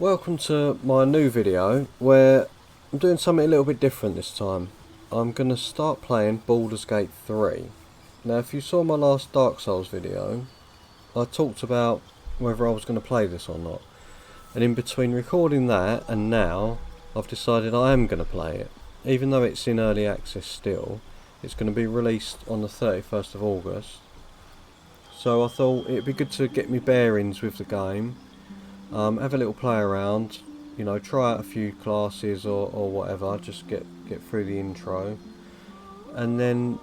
Welcome to my new video where I'm doing something a little bit different this time. I'm going to start playing Baldurs Gate 3. Now if you saw my last Dark Souls video, I talked about whether I was going to play this or not. And in between recording that and now, I've decided I am going to play it. Even though it's in early access still, it's going to be released on the 31st of August. So I thought it'd be good to get me bearings with the game. Have a little play around, you know, try out a few classes or whatever, just get through the intro. And then,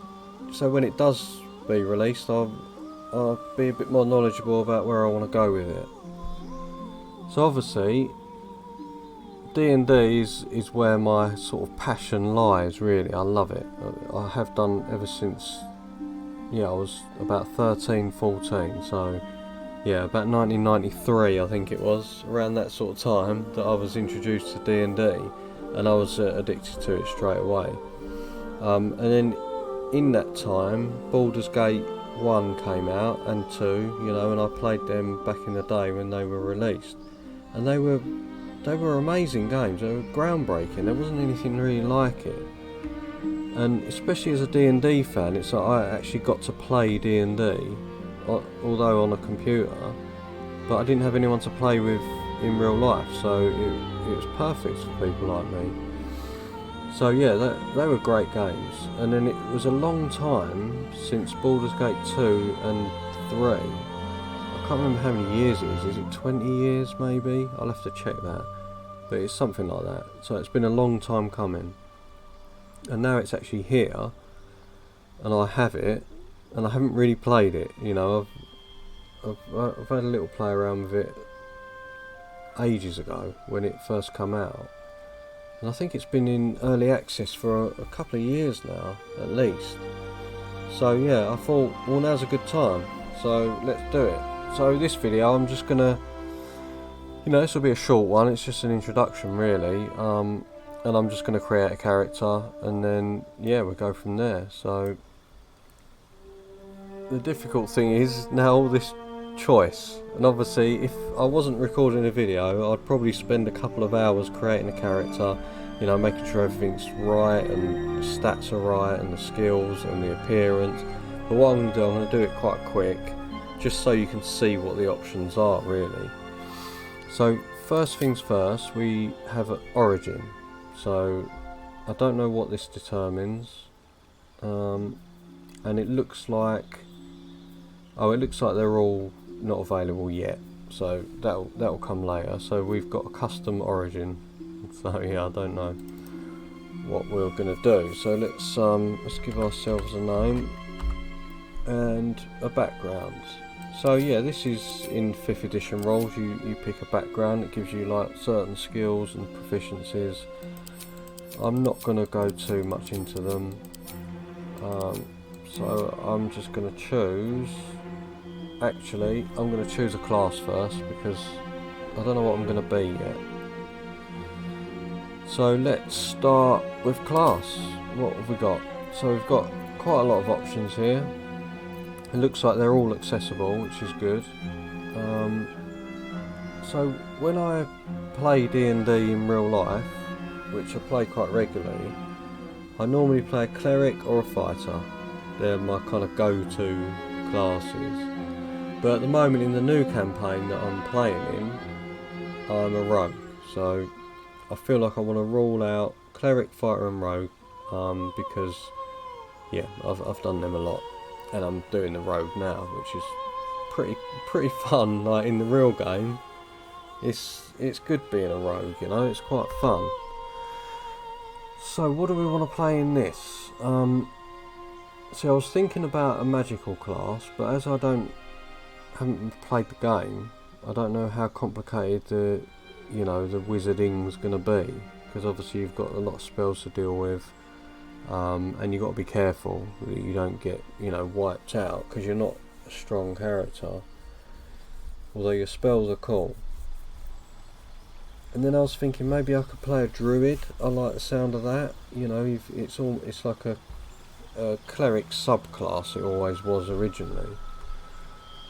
so when it does be released, I'll be a bit more knowledgeable about where I want to go with it. So obviously, D&D is where my sort of passion lies, really. I love it. I have done ever since, I was about 13, 14, so... yeah, about 1993 I think it was, around that sort of time that I was introduced to D&D, and I was addicted to it straight away. And then in that time, Baldurs Gate 1 came out, and 2, you know, and I played them back in the day when they were released. And they were amazing games, they were groundbreaking, there wasn't anything really like it. And especially as a D&D fan, it's like I actually got to play D&D, although on a computer, but I didn't have anyone to play with in real life, so it was perfect for people like me. So yeah, they were great games. And then it was a long time since Baldur's Gate 2 and 3. I can't remember how many years it is it 20 years maybe? I'll have to check that, but it's something like that. So it's been a long time coming, and now it's actually here, and I have it. And I haven't really played it, you know. I've had a little play around with it ages ago when it first come out, and I think it's been in early access for a couple of years now, at least. So yeah, I thought, well, now's a good time, so let's do it. So this video, I'm just gonna, you know, this will be a short one. It's just an introduction, really, and I'm just gonna create a character, and then yeah, we'll go from there. So. The difficult thing is now all this choice, and obviously if I wasn't recording a video, I'd probably spend a couple of hours creating a character, you know, making sure everything's right and the stats are right and the skills and the appearance. But what I'm going to do, I'm going to do it quite quick, just so you can see what the options are, really. So first things first, we have an origin. So I don't know what this determines, and it looks like, it looks like they're all not available yet, so that'll come later. So we've got a custom origin, so yeah, I don't know what we're gonna do. So let's give ourselves a name and a background. So yeah, this is in 5th edition roles. You pick a background, it gives you like certain skills and proficiencies. I'm not gonna go too much into them, so I'm just gonna choose. Actually, I'm going to choose a class first because I don't know what I'm going to be yet. So let's start with class. What have we got? So we've got quite a lot of options here. It looks like they're all accessible, which is good. So when I play D&D in real life, which I play quite regularly, I normally play a cleric or a fighter. They're my kind of go-to classes. But at the moment in the new campaign that I'm playing in, I'm a rogue, so I feel like I want to rule out cleric, fighter and rogue, because yeah, I've done them a lot, and I'm doing the rogue now, which is pretty fun. Like in the real game, it's good being a rogue, you know, it's quite fun. So what do we want to play in this? See, I was thinking about a magical class, but as I haven't played the game, I don't know how complicated the wizarding's going to be, because obviously you've got a lot of spells to deal with, and you've got to be careful that you don't get, you know, wiped out, because you're not a strong character, although your spells are cool. And then I was thinking maybe I could play a druid. I like the sound of that, you know. It's like a cleric subclass. It always was originally.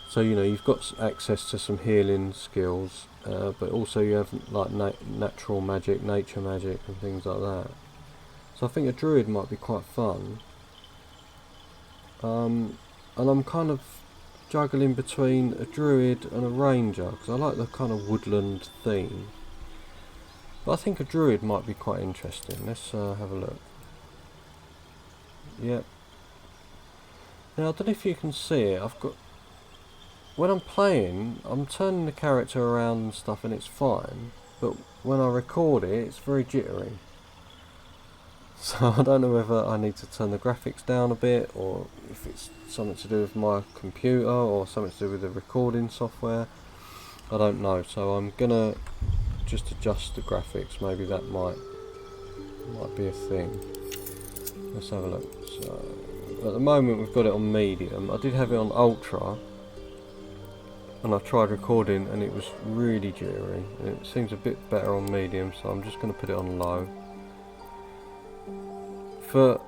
So you know, you've got access to some healing skills, but also you have like natural magic, nature magic and things like that. So I think a druid might be quite fun. And I'm kind of juggling between a druid and a ranger, because I like the kind of woodland theme. But I think a druid might be quite interesting. Let's have a look. Yep. Now I don't know if you can see it, I've got... When I'm playing, I'm turning the character around and stuff and it's fine, but when I record it, it's very jittery. So I don't know whether I need to turn the graphics down a bit, or if it's something to do with my computer, or something to do with the recording software. I don't know, so I'm gonna just adjust the graphics. Maybe that might be a thing. Let's have a look. So at the moment we've got it on medium. I did have it on ultra, and I tried recording and it was really jittery. It seems a bit better on medium, so I'm just going to put it on low. For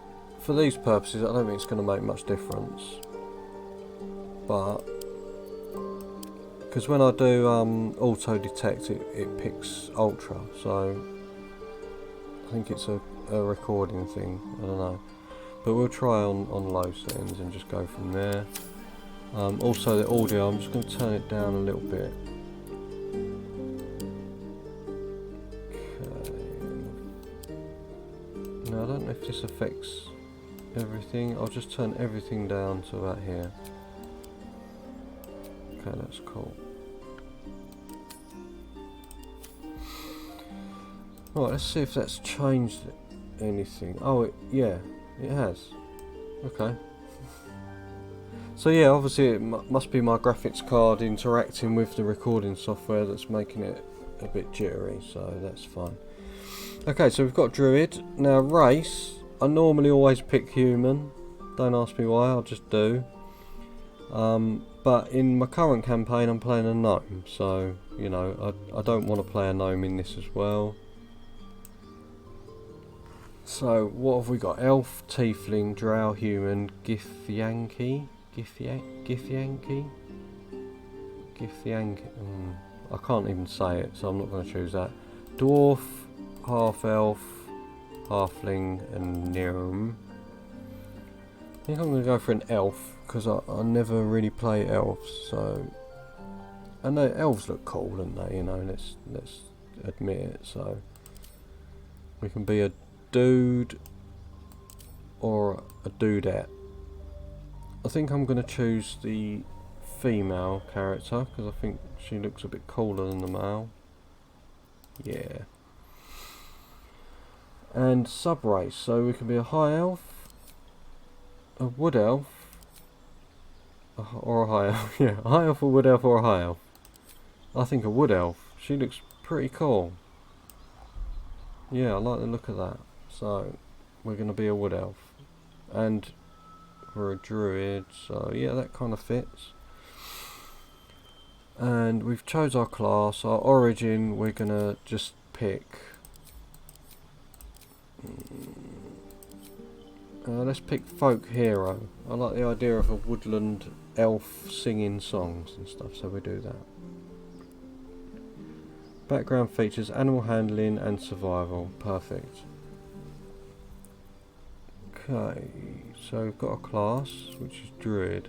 these purposes, I don't think it's going to make much difference. But because when I do auto detect, it picks ultra, so I think it's a recording thing. I don't know, but we'll try on low settings and just go from there. Also the audio, I'm just going to turn it down a little bit. Okay. Now I don't know if this affects everything. I'll just turn everything down to about here. Okay, that's cool. Right, let's see if that's changed anything. Oh, yeah, it has. Okay. So yeah, obviously it must be my graphics card interacting with the recording software that's making it a bit jittery, so that's fine. Okay, so we've got Druid. Now race, I normally always pick human. Don't ask me why, I'll just do. But in my current campaign I'm playing a gnome, so, you know, I don't want to play a gnome in this as well. So, what have we got? Elf, Tiefling, Drow, Human, Githyanki? Githyanki? I can't even say it, so I'm not going to choose that. Dwarf, Half-Elf, Halfling and Gnome. I think I'm going to go for an Elf, because I never really play Elves, so... I know Elves look cool, don't they, you know, let's admit it, so... We can be a dude or a dudette. I think I'm going to choose the female character because I think she looks a bit cooler than the male. Yeah. And sub-race, so we can be a high elf, a wood elf, or a high elf. Yeah, a high elf, a wood elf, or a high elf. I think a wood elf. She looks pretty cool. Yeah, I like the look of that. So, we're going to be a wood elf. And we're a druid, so yeah, that kind of fits. And we've chose our class. Our origin, we're going to just pick... let's pick folk hero. I like the idea of a woodland elf singing songs and stuff, so we do that. Background features animal handling and survival. Perfect. Okay, so we've got a class which is Druid,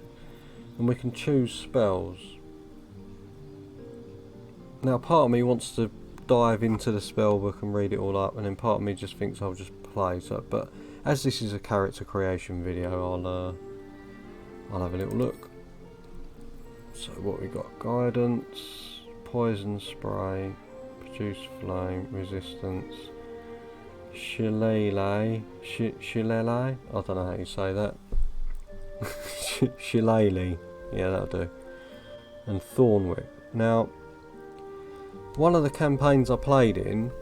and we can choose spells. Now part of me wants to dive into the spell book and read it all up, and then part of me just thinks I'll just play. So, but as this is a character creation video, I'll have a little look. So what we got? Guidance, poison spray, produce flame, resistance, shillelagh, shillelagh, I don't know how you say that. Shillelagh, yeah, that'll do. And thorn whip. Now, one of the campaigns I played in,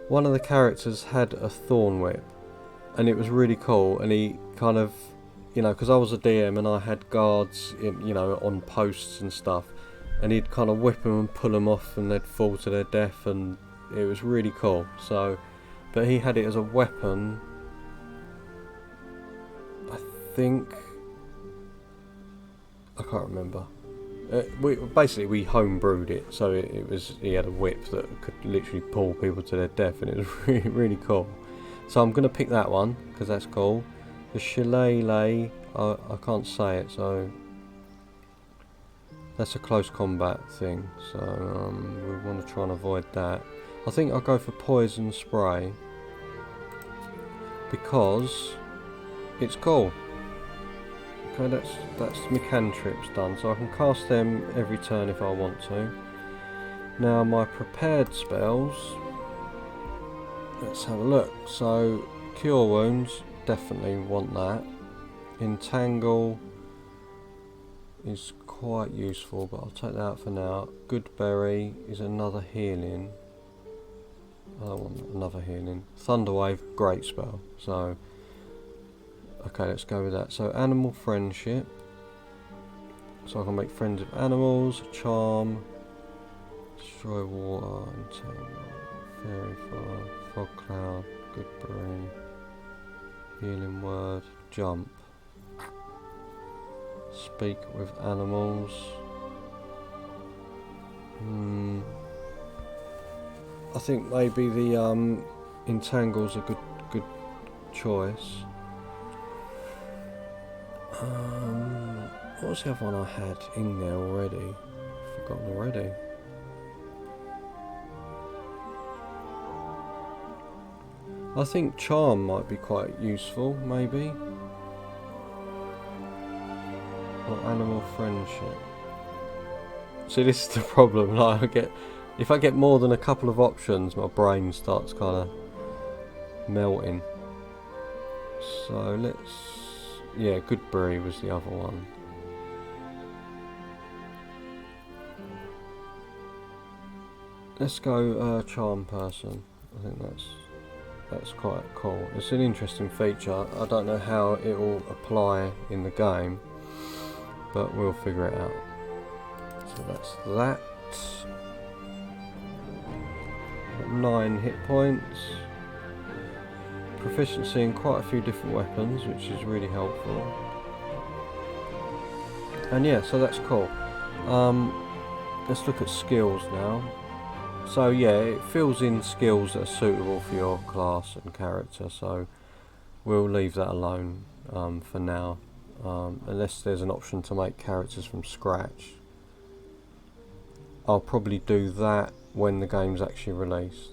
one of the characters had a thorn whip, and it was really cool. And he kind of, you know, because I was a DM and I had guards, you know, on posts and stuff, and he'd kind of whip them and pull them off, and they'd fall to their death, and it was really cool. So, but he had it as a weapon. I think I can't remember. Basically we homebrewed it, so he had a whip that could literally pull people to their death, and it was really, really cool. So I'm going to pick that one, because that's cool. The shillelagh, I can't say it, so that's a close combat thing, so we want to try and avoid that. I think I'll go for poison spray, because it's cool. Okay, that's my cantrips done, so I can cast them every turn if I want to. Now my prepared spells, let's have a look. So cure wounds, definitely want that. Entangle is quite useful, but I'll take that out for now. Good berry is another healing. I don't want another healing. Thunderwave, great spell. So okay, let's go with that. So animal friendship. So I can make friends with animals. Charm. Destroy water. Entangle. Fairy fire. Fog cloud. Good berry. Healing word. Jump. Speak with animals. I think maybe the entangle's a good choice. What was the other one I had in there already? Forgotten already. I think charm might be quite useful, maybe. Or animal friendship. See, this is the problem. Like, if I get more than a couple of options, my brain starts kind of melting. So let's. Yeah, Goodberry was the other one. Let's go charm person. I think that's quite cool. It's an interesting feature. I don't know how it will apply in the game, but we'll figure it out. So that's that. 9 hit points. Proficiency in quite a few different weapons, which is really helpful. And yeah, so that's cool. Let's look at skills now. So yeah, it fills in skills that are suitable for your class and character, so we'll leave that alone for now, unless there's an option to make characters from scratch. I'll probably do that when the game's actually released.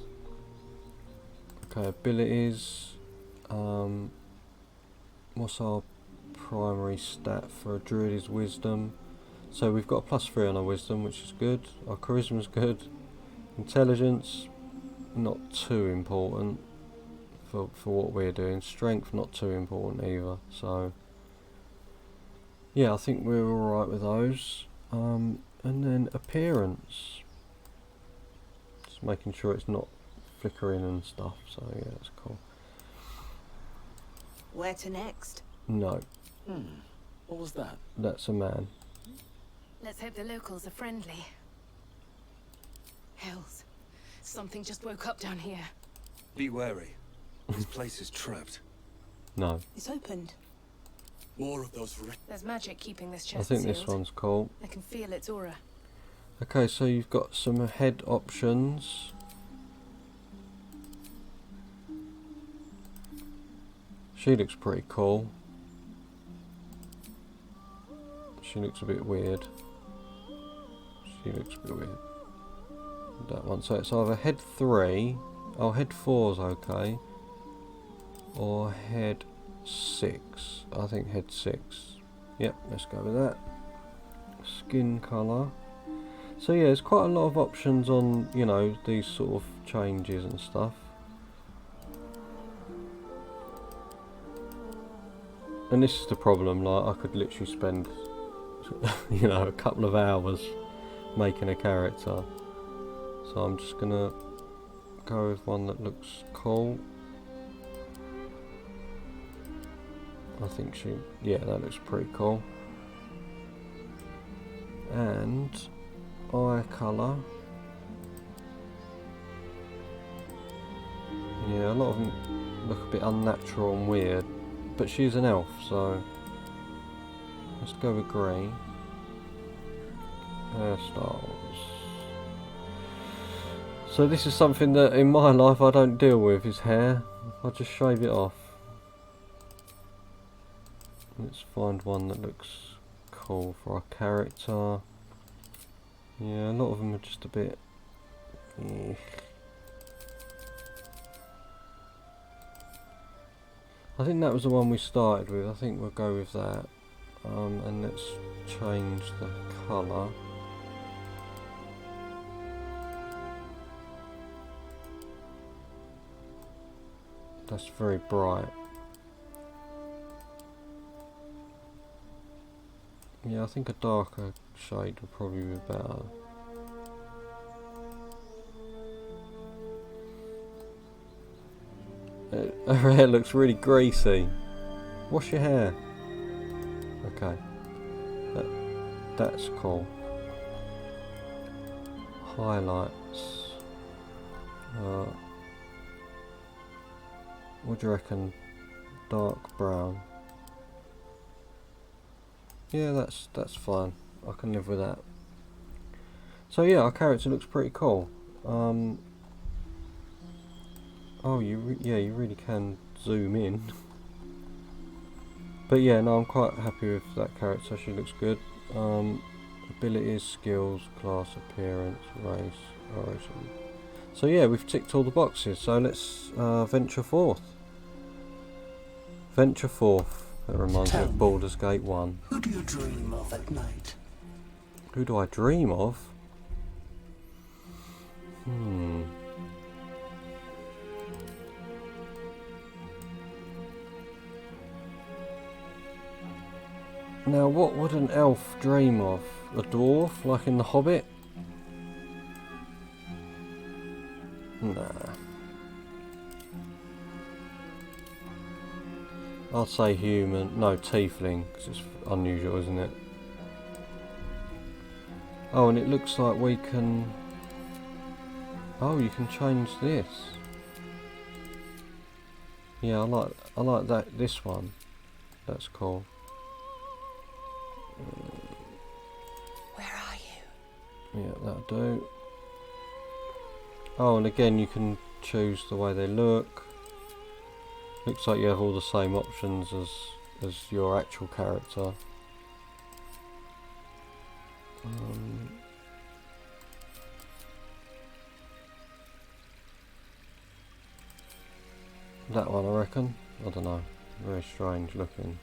Okay, abilities. What's our primary stat for a druid is wisdom. So we've got a +3 on our wisdom, which is good. Our charisma's good. Intelligence, not too important for what we're doing. Strength, not too important either. So yeah, I think we're alright with those. And then appearance. Just making sure it's not flickering and stuff. So yeah, that's cool. Where to next? No. What was that? That's a man. Let's hope the locals are friendly. Hells. Something just woke up down here. Be wary. This place is trapped. No. It's opened. More of those. There's magic keeping this chest I think sealed. this one's cool. I can feel its aura. Okay, so you've got some head options. She looks pretty cool. She looks a bit weird. She looks a bit weird. That one. So it's either head 3. Oh, head 4's okay. Or head 6. I think head 6. Yep, let's go with that. Skin colour. So yeah, there's quite a lot of options on, you know, these sort of changes and stuff. And this is the problem, like I could literally spend you know, a couple of hours making a character. So I'm just gonna go with one that looks cool. I think yeah, that looks pretty cool. And eye colour. Yeah, a lot of them look a bit unnatural and weird, but she's an elf, so let's go with grey. Hairstyles. So this is something that in my life I don't deal with, is hair. I just shave it off. Let's find one that looks cool for our character. Yeah, a lot of them are just a bit... eh. I think that was the one we started with. I think we'll go with that. And let's change the colour. That's very bright. Yeah, I think a darker shade would probably be better. Her hair looks really greasy. Wash your hair. Okay. That's cool. Highlights. What do you reckon? Dark brown. Yeah, that's fine. I can live with that. So yeah, our character looks pretty cool. Oh, you really can zoom in. But yeah, no, I'm quite happy with that character. She looks good. Abilities, skills, class, appearance, race, origin. So yeah, we've ticked all the boxes. So let's venture forth. Venture forth. That reminds me of Baldurs Gate 1. Who do you dream of at night? Who do I dream of? Now, what would an elf dream of? A dwarf, like in The Hobbit? Nah. I'd say human. No, tiefling, because it's unusual, isn't it? Oh, and it looks like we can... Oh, you can change this. Yeah, I like that. This one. That's cool. Where are you? Yeah, that'll do. Oh, and again you can choose the way they look. Looks like you have all the same options as your actual character. That one, I reckon. I don't know. Very strange looking.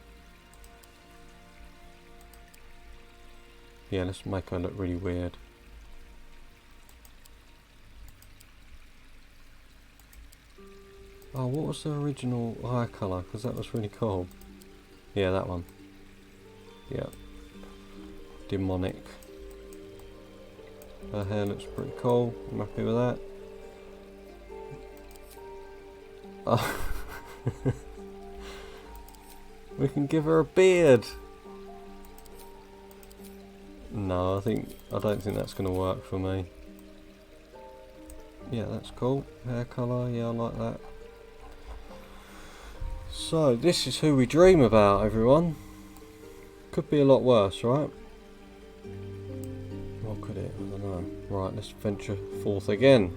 Yeah, let's make her look really weird. Oh, what was the original eye colour? Because that was really cool. Yeah, that one. Yeah. Demonic. Her hair looks pretty cool. I'm happy with that. Oh. We can give her a beard. No, I don't think that's going to work for me. Yeah, that's cool. Hair colour, yeah, I like that. So, this is who we dream about, everyone. Could be a lot worse, right? What could it? I don't know. Right, let's venture forth again.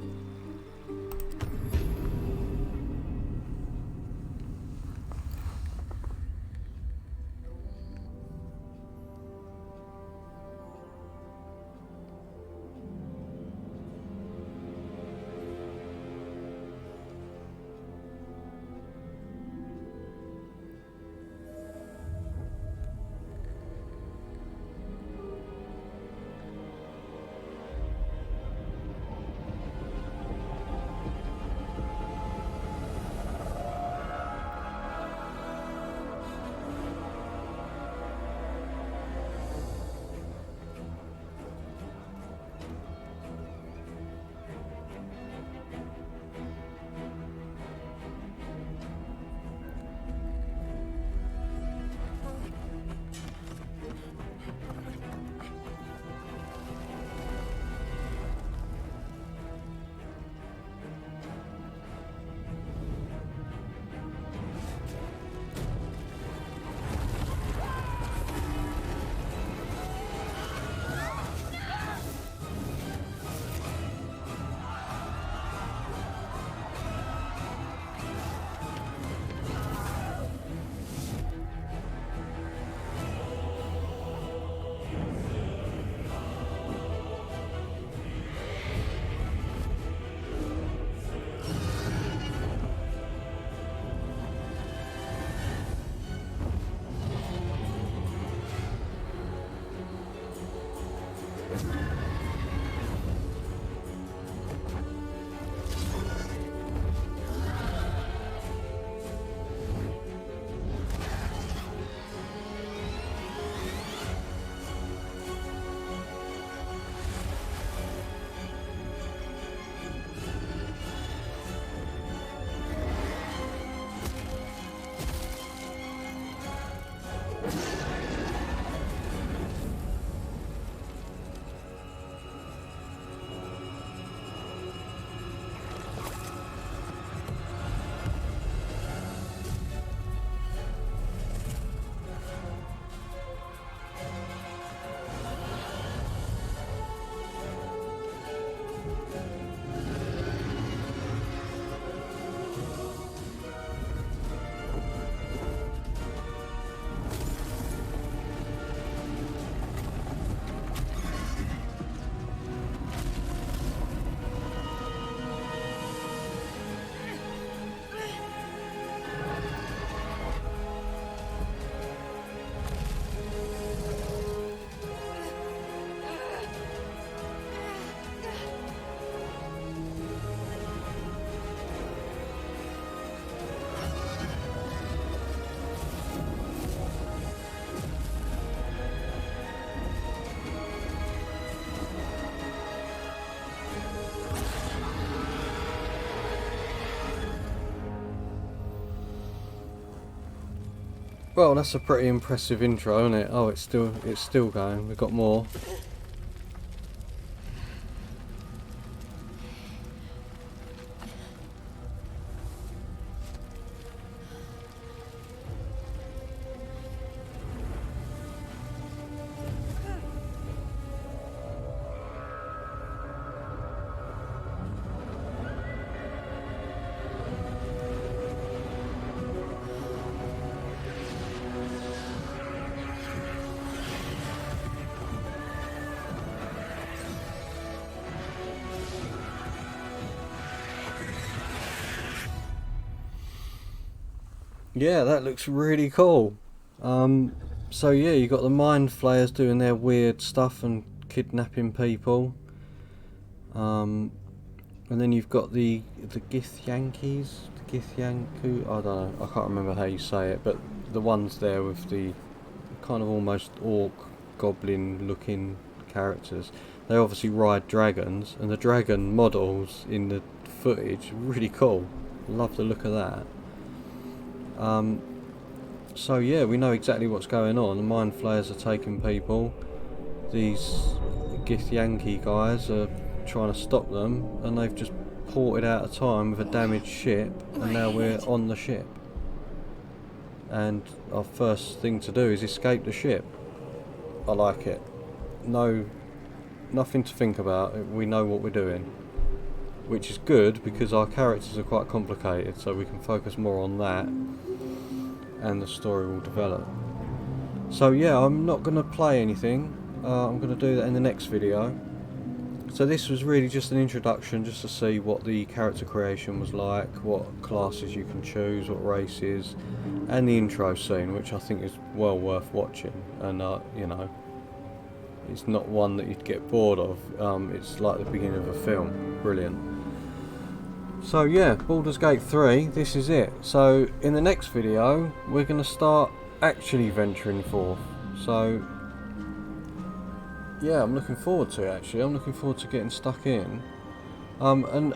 Well, that's a pretty impressive intro, isn't it? Oh, it's still going. We've got more. Yeah, that looks really cool. So yeah, you got the mind flayers doing their weird stuff and kidnapping people. And then you've got the Githyankies, the Githyanku. I don't know. I can't remember how you say it, but the ones there with the kind of almost orc, goblin-looking characters. They obviously ride dragons, and the dragon models in the footage are really cool. Love the look of that. So yeah, we know exactly what's going on. The mind flayers are taking people. These Githyanki guys are trying to stop them, and they've just ported out of time with a damaged ship, and now we're on the ship. And our first thing to do is escape the ship. I like it. Nothing to think about. We know what we're doing, which is good because our characters are quite complicated, so we can focus more on that, and the story will develop. So yeah, I'm not going to play anything. I'm going to do that in the next video. So this was really just an introduction, just to see what the character creation was like, what classes you can choose, what races, and the intro scene, which I think is well worth watching. And you know, it's not one that you'd get bored of. It's like the beginning of a film. Brilliant. So yeah, Baldurs Gate 3, this is it. So in the next video, we're going to start actually venturing forth. So yeah, I'm looking forward to it actually. I'm looking forward to getting stuck in. And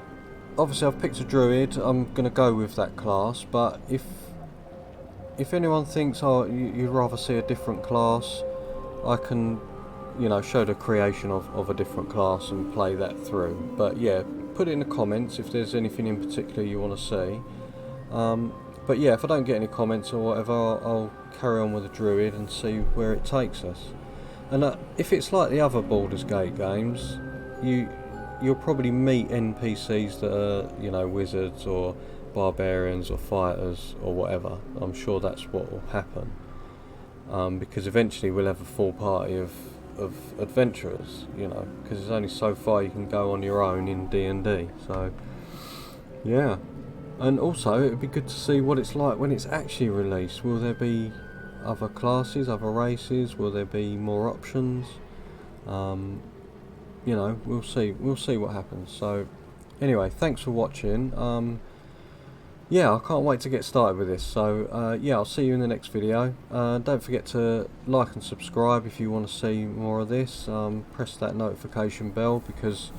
obviously I've picked a Druid. I'm going to go with that class, but if anyone thinks, oh, you'd rather see a different class, I can, you know, show the creation of a different class and play that through. But yeah, put it in the comments if there's anything in particular you want to see. But yeah, if I don't get any comments or whatever, I'll carry on with the Druid and see where it takes us. And if it's like the other Baldur's Gate games, you'll probably meet NPCs that are, you know, wizards or barbarians or fighters or whatever. I'm sure that's what will happen, because eventually we'll have a full party of adventurers, you know, because there's only so far you can go on your own in D&D. So yeah, and also it would be good to see what it's like when it's actually released. Will there be other classes, other races? Will there be more options? You know, we'll see what happens. So anyway, thanks for watching. Yeah, I can't wait to get started with this. So yeah, I'll see you in the next video. Don't forget to like and subscribe if you want to see more of this. Press that notification bell because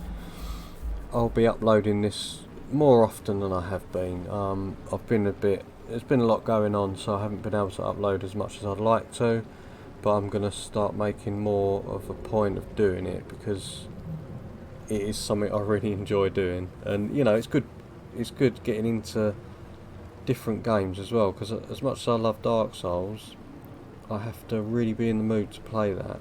I'll be uploading this more often than I have been. There's been a lot going on, so I haven't been able to upload as much as I'd like to, but I'm going to start making more of a point of doing it because it is something I really enjoy doing. And you know, it's good getting into different games as well, because as much as I love Dark Souls, I have to really be in the mood to play that.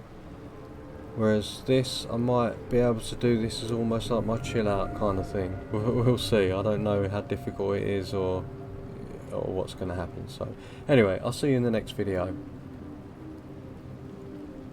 Whereas this, I might be able to do this as almost like my chill out kind of thing. We'll see. I don't know how difficult it is or what's going to happen. So anyway, I'll see you in the next video.